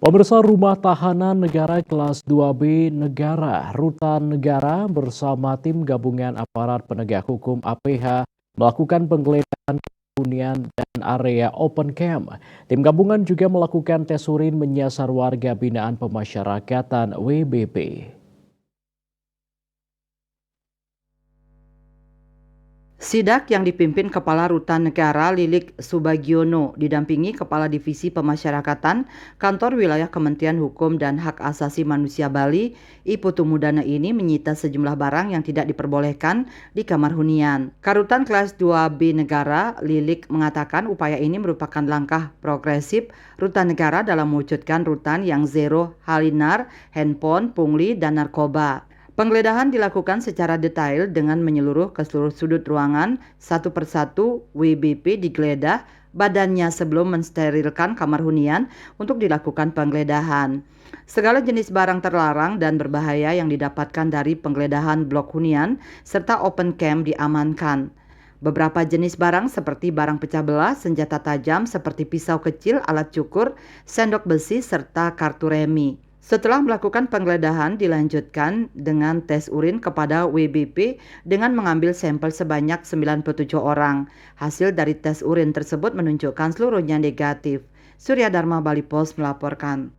Pemirsa, Rumah Tahanan Negara Kelas 2B Negara Rutan Negara bersama tim gabungan aparat penegak hukum APH melakukan penggeledahan hunian dan area open camp. Tim gabungan juga melakukan tes urin menyasar warga binaan pemasyarakatan WBP. Sidak yang dipimpin Kepala Rutan Negara Lilik Subagiono didampingi Kepala Divisi Pemasyarakatan Kantor Wilayah Kementerian Hukum dan Hak Asasi Manusia Bali, I Putumudana ini menyita sejumlah barang yang tidak diperbolehkan di kamar hunian. Karutan Kelas 2B Negara Lilik mengatakan upaya ini merupakan langkah progresif Rutan Negara dalam mewujudkan rutan yang zero halinar, handphone, pungli, dan narkoba. Penggeledahan dilakukan secara detail dengan menyeluruh ke seluruh sudut ruangan, satu persatu WBP digeledah badannya sebelum mensterilkan kamar hunian untuk dilakukan penggeledahan. Segala jenis barang terlarang dan berbahaya yang didapatkan dari penggeledahan blok hunian serta open camp diamankan. Beberapa jenis barang seperti barang pecah belah, senjata tajam seperti pisau kecil, alat cukur, sendok besi, serta kartu remi. Setelah melakukan penggeledahan dilanjutkan dengan tes urin kepada WBP dengan mengambil sampel sebanyak 97 orang. Hasil dari tes urin tersebut menunjukkan seluruhnya negatif. Surya Dharma Bali Post melaporkan.